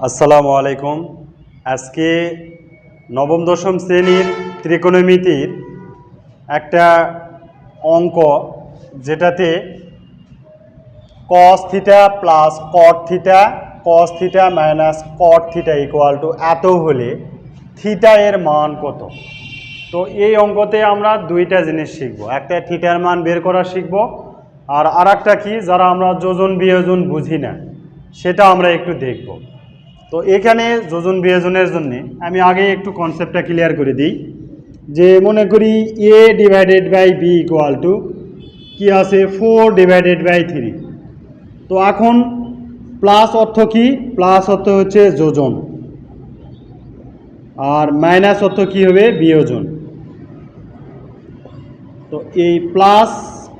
আসসালামু আলাইকুম। আজকে নবম দশম শ্রেণীর ত্রিকোণমিতির একটা অঙ্ক, যেটাতে cos theta plus cot theta cos theta minus cot theta equal two এত হলে থিটা এর মান কত। তো এই অঙ্কতে আমরা দুইটা জিনিস শিখব, একটা থিটার মান বের করা শিখব, আর আরেকটা কি, যারা আমরা যোজন বিয়োজন বুঝি না সেটা আমরা একটু দেখব। তো এখানে যোজন বিয়োজনের জন্য আমি আগে একটু কনসেপ্টটা ক্লিয়ার করে দিই, যে মনে করি a divided by B equal to কি আছে 4 ডিভাইডেড বাই 3। তো এখন প্লাস অর্থ কি, প্লাস অর্থ হচ্ছে যোজন, আর মাইনাস অর্থ কি হবে, বিয়োজন। তো এই প্লাস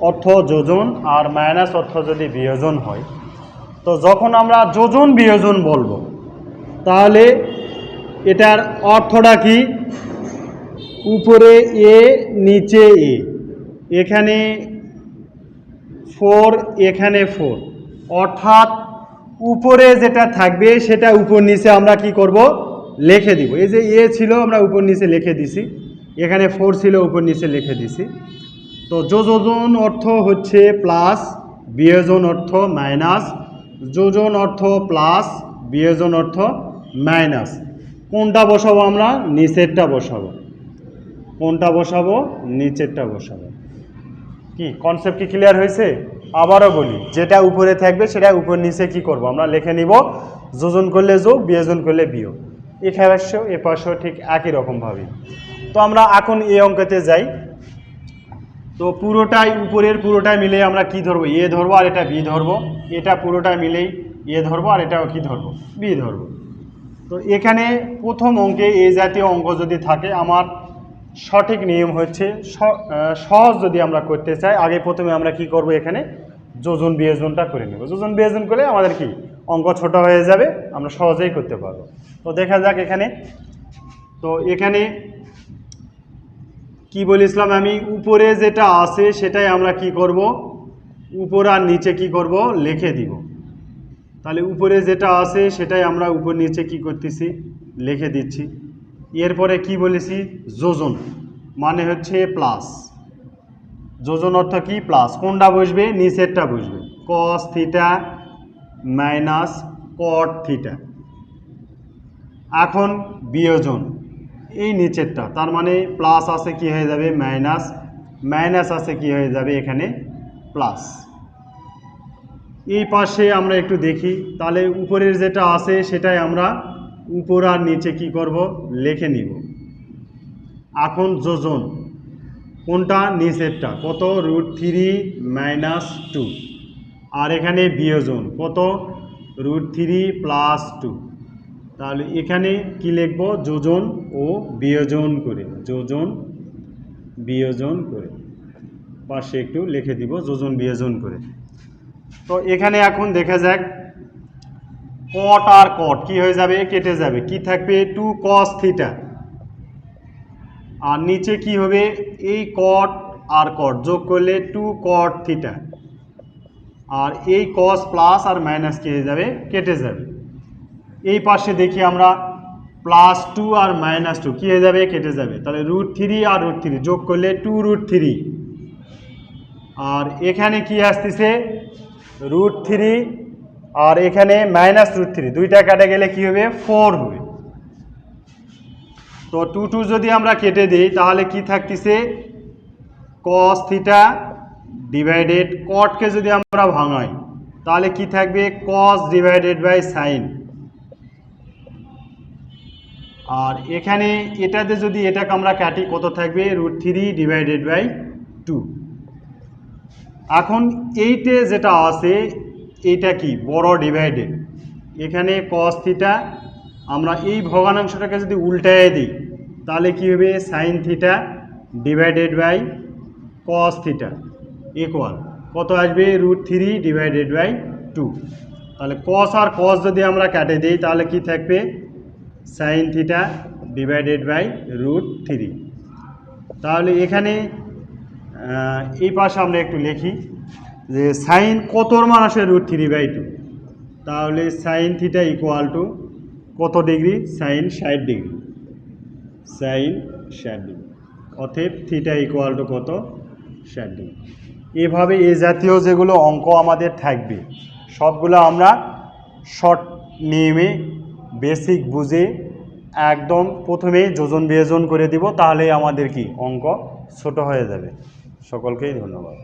অর্থ যোজন আর মাইনাস অর্থ যদি বিয়োজন হয়, তো যখন আমরা যোজন বিয়োজন বলবো তাহলে এটার অর্থটা কি, উপরে এ নিচে এ, এখানে 4 এখানে 4, অর্থাৎ উপরে যেটা থাকবে সেটা উপর নিচে আমরা কি করব, লিখে দিব। এই যে এ ছিল আমরা উপর নিচে লিখে দিছি, এখানে 4 ছিল উপর নিচে লিখে দিছি। তো যোজন অর্থ হচ্ছে প্লাস, বিয়োজন অর্থ মাইনাস, যোজন অর্থ প্লাস, বিয়োজন অর্থ মাইনাস। কোনটা বসাবো আমরা, নিচেরটা বসাবো। কোনটা বসাবো, নিচেরটা বসাবো। কি কনসেপ্ট কি ক্লিয়ার হয়েছে? আবারও বলি, যেটা উপরে থাকবে সেটা উপর নিচে কি করব, আমরা লিখে নিব। যোজন করলে যোগ, বিয়োজন করলে বিয়োগ। এখানেও এ পাশেও ঠিক একই রকমভাবে। তো আমরা এখন এই অঙ্কতে যাই। তো পুরোটাই উপরের পুরোটাই মিলে আমরা কি ধরবো, এ ধরবো, আর এটা বি ধরবো। এটা পুরোটাই মিলেই এ ধরবো, আর এটাও কি ধরবো, বি ধরবো। তো এখানে প্রথম অঙ্কে এই জাতীয় অঙ্ক যদি থাকে, আমার সঠিক নিয়ম হচ্ছে সহজ যদি আমরা করতে চাই, আগে প্রথমে আমরা কি করব, এখানে যোজন বিয়োজনটা করে নেব। যোজন বিয়োজন করলে আমাদের কি অঙ্ক ছোট হয়ে যাবে, আমরা সহজেই করতে পারবো। তো দেখা যাক এখানে। তো এখানে কি বলেছিলাম আমি, উপরে যেটা আছে সেটাই আমরা কি করব, উপর আর নিচে কি করব, লিখে দিব। তাহলে উপরে যেটা আছে সেটাই আমরা উপর নিচে কি করতেছি, লিখে দিচ্ছি। এরপরে কি বলেছি, যোজন মানে হচ্ছে প্লাস। যোজন অর্থ কি, প্লাস। কোনটা বসবে, নিচেরটা বসবে, cos theta minus cot theta. এখন বিয়োজন, এই নিচেরটা, তার মানে প্লাস আছে কি হয়ে যাবে মাইনাস, মাইনাস আছে কি হয়ে যাবে এখানে প্লাস। এই পাশে আমরা একটু দেখি, তাহলে উপরের যেটা আছে সেটাই আমরা উপর আর নিচে কি করব, লিখে নিব। এখন যোজন, কোনটা, নিচেরটা, কত, √3 - 2। আর এখানে বিয়োজন কত, √3 + 2। তাহলে এখানে কি লিখব, যোজন ও বিয়োজন করে, যোজন বিয়োজন করে পাশে একটু লিখে দিব, যোজন বিয়োজন করে। তো এখানে এখন দেখা যাক, cot আর cot কি হয়ে যাবে, কেটে যাবে, কি থাকবে 2 cos থিটা। আর নিচে কি হবে, এই cot আর cot যোগ করলে 2 cot থিটা। আর এই cos প্লাস আর মাইনাস কি হয়ে যাবে, কেটে যাবে। এই পাশে দেখি আমরা, +2 আর -2 কি হয়ে যাবে, কেটে যাবে। তাহলে √3 আর √3 যোগ করলে 2√3। আর এখানে কি আসতেছে, √3, আর এখানে -√3, দুইটা কাটা গেলে কি হবে, 4 হবে। তো 2 যদি আমরা কেটে দিই তাহলে কি থাকতেছে, cos থিটা ডিভাইডেড cotকে যদি আমরা ভাঙাই তাহলে কি থাকবে, cos ডিভাইডেড বাই sin। আর এখানে এটাতে যদি এটাকে আমরা কাটি, কত থাকবে, √3 ডিভাইডেড বাই 2। এখন এইটে যেটা আছে এইটা কি, বড় ডিভাইডেড, এখানে cos থিটা, আমরা এই ভগ্নাংশটাকে যদি উল্টায় দিই তাহলে কি হবে, sin theta divided by cos theta equal কত আসবে, √3 ডিভাইডেড বাই 2। তাহলে cos আর cos যদি আমরা কাটে দিই তাহলে কি থাকবে, sin থিটা ডিভাইডেড বাই √3। তাহলে এখানে এই পাশে আমরা একটু লিখি যে sin কতর মান আসে, √3/2। তাহলে sin থিটা ইকুয়াল টু কত degree, sine 60 degree, sine 60 degree, অতএব থিটা ইকুয়াল টু কত, 60 ডিগ্রি। এভাবে এ জাতীয় যেগুলো অঙ্ক আমাদের থাকবে সবগুলো আমরা শর্ট নিয়মে বেসিক বুঝে একদম প্রথমে যোজন বিয়োজন করে দিব, তাহলে আমাদের কি অঙ্ক ছোট হয়ে যাবে। সকলকেই ধন্যবাদ।